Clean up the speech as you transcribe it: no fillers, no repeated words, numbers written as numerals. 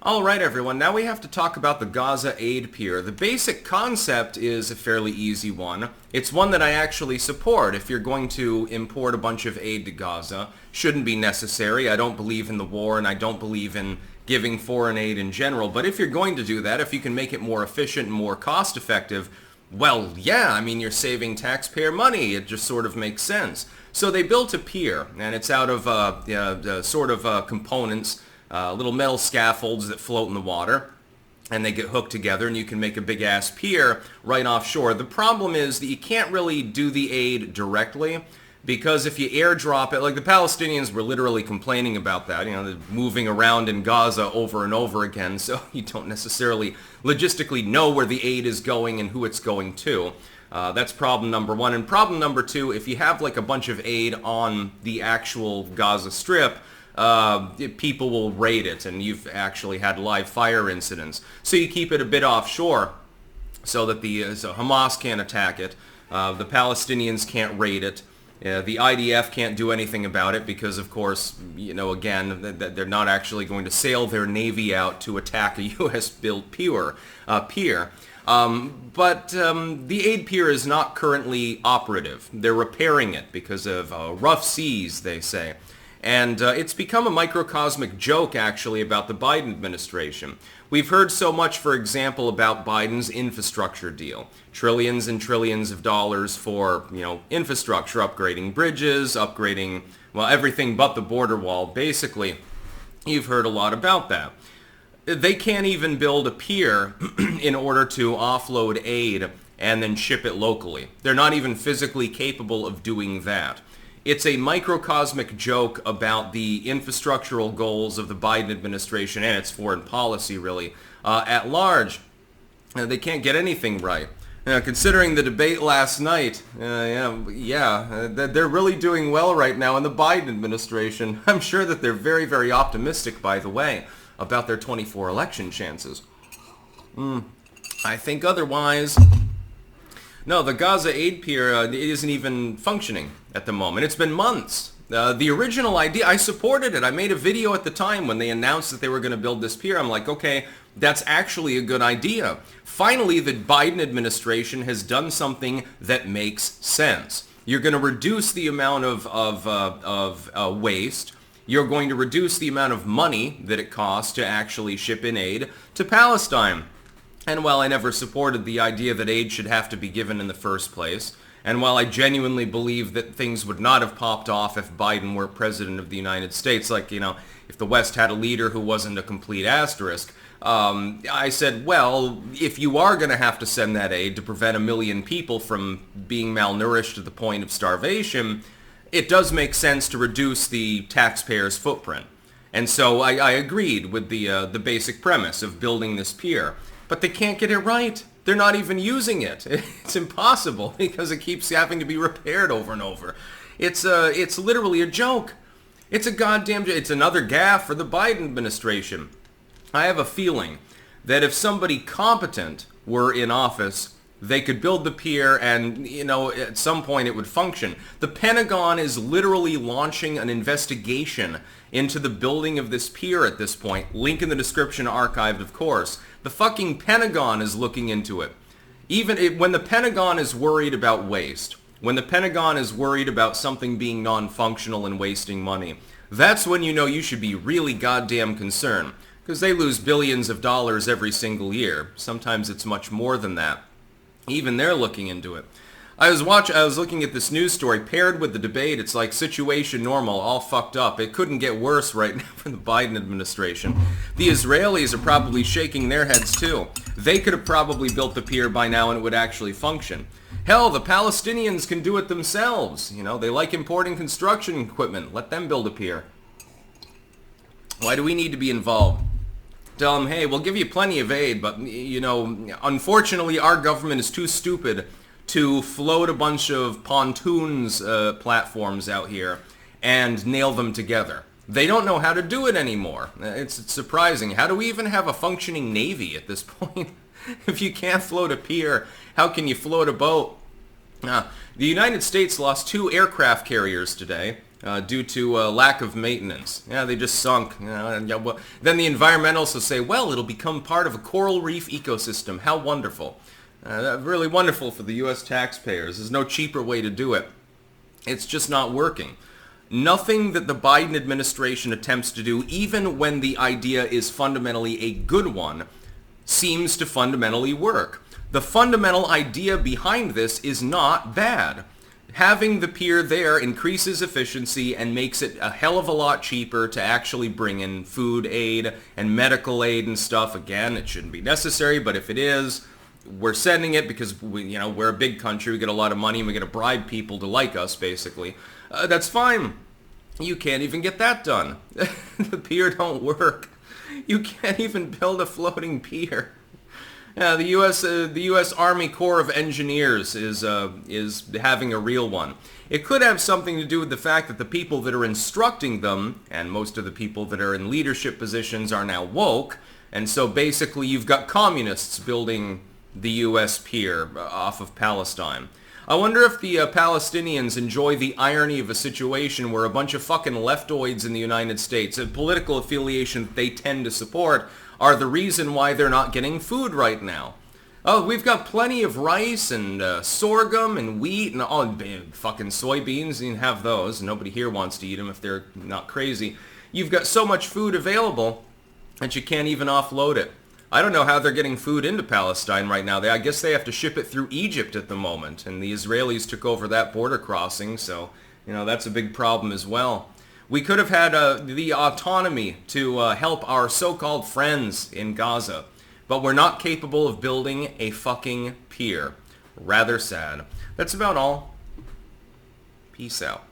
Alright everyone, now we have to talk about the Gaza aid pier. The basic concept is a fairly easy one. It's one that I actually support. If you're going to import a bunch of aid to Gaza, shouldn't be necessary. I don't believe in the war and I don't believe in giving foreign aid in general. But if you're going to do that, if you can make it more efficient and more cost effective, well, yeah, I mean, you're saving taxpayer money. It just sort of makes sense. So they built a pier, and it's out of components, little metal scaffolds that float in the water, and they get hooked together, and you can make a big-ass pier right offshore. The problem is that you can't really do the aid directly, because if you airdrop it, like the Palestinians were literally complaining about that, they're moving around in Gaza over and over again, so you don't necessarily logistically know where the aid is going and who it's going to. That's problem number one. And problem number two, if you have like a bunch of aid on the actual Gaza Strip, people will raid it, and you've actually had live fire incidents. So you keep it a bit offshore so that so Hamas can't attack it, the Palestinians can't raid it, the IDF can't do anything about it because, of course, again, they're not actually going to sail their navy out to attack a U.S.-built pier. But the aid pier is not currently operative. They're repairing it because of rough seas, they say. And it's become a microcosmic joke, actually, about the Biden administration. We've heard so much, for example, about Biden's infrastructure deal. Trillions and trillions of dollars for, infrastructure, upgrading bridges, upgrading, well, everything but the border wall, basically. You've heard a lot about that. They can't even build a pier in order to offload aid and then ship it locally. They're not even physically capable of doing that. It's a microcosmic joke about the infrastructural goals of the Biden administration and its foreign policy, really, at large. They can't get anything right. Considering the debate last night, they're really doing well right now in the Biden administration. I'm sure that they're very, very optimistic, by the way, about their 24 election chances. I think otherwise. No, the Gaza aid pier isn't even functioning at the moment. It's been months. The original idea, I supported it. I made a video at the time when they announced that they were going to build this pier. I'm like, okay, that's actually a good idea. Finally, the Biden administration has done something that makes sense. You're going to reduce the amount of waste. You're going to reduce the amount of money that it costs to actually ship in aid to Palestine. And while I never supported the idea that aid should have to be given in the first place, and while I genuinely believe that things would not have popped off if Biden were president of the United States, like, if the West had a leader who wasn't a complete asterisk, I said, well, if you are going to have to send that aid to prevent 1 million people from being malnourished to the point of starvation, it does make sense to reduce the taxpayer's footprint. And so I agreed with the basic premise of building this pier. But they can't get it right. They're not even using it. It's impossible because it keeps having to be repaired over and over. It's literally a joke. It's a goddamn joke. It's another gaffe for the Biden administration. I have a feeling that if somebody competent were in office, they could build the pier and, at some point it would function. The Pentagon is literally launching an investigation into the building of this pier at this point. Link in the description, archived, of course. The fucking Pentagon is looking into it. When the Pentagon is worried about waste, when the Pentagon is worried about something being non-functional and wasting money, that's when you should be really goddamn concerned. Because they lose billions of dollars every single year. Sometimes it's much more than that. Even they're looking into it. I was looking at this news story paired with the debate. It's like situation normal, all fucked up. It couldn't get worse right now for the Biden administration. The Israelis are probably shaking their heads too. They could have probably built the pier by now and it would actually function. Hell, the Palestinians can do it themselves. They like importing construction equipment. Let them build a pier. Why do we need to be involved? Tell them, hey, we'll give you plenty of aid, but, unfortunately our government is too stupid to float a bunch of pontoons platforms out here and nail them together. They don't know how to do it anymore. It's surprising. How do we even have a functioning navy at this point? If you can't float a pier, how can you float a boat? The United States lost 2 aircraft carriers today. due to lack of maintenance. Yeah, they just sunk. Then the environmentalists will say, well, it'll become part of a coral reef ecosystem. How wonderful. Really wonderful for the U.S. taxpayers. There's no cheaper way to do it. It's just not working. Nothing that the Biden administration attempts to do, even when the idea is fundamentally a good one, seems to fundamentally work. The fundamental idea behind this is not bad. Having the pier there increases efficiency and makes it a hell of a lot cheaper to actually bring in food aid and medical aid and stuff. Again, it shouldn't be necessary, but if it is, we're sending it because we're a big country, we get a lot of money, and we get to bribe people to like us, basically. That's fine. You can't even get that done. The pier don't work. You can't even build a floating pier. The U.S. Army Corps of Engineers is having a real one. It could have something to do with the fact that the people that are instructing them, and most of the people that are in leadership positions, are now woke, and so basically you've got communists building the U.S. pier off of Palestine. I wonder if the Palestinians enjoy the irony of a situation where a bunch of fucking leftoids in the United States, a political affiliation they tend to support, are the reason why they're not getting food right now. Oh, we've got plenty of rice and sorghum and wheat and all fucking soybeans. You can have those. Nobody here wants to eat them if they're not crazy. You've got so much food available that you can't even offload it. I don't know how they're getting food into Palestine right now. I guess they have to ship it through Egypt at the moment, and the Israelis took over that border crossing, so that's a big problem as well. We could have had the autonomy to help our so-called friends in Gaza, but we're not capable of building a fucking pier. Rather sad. That's about all. Peace out.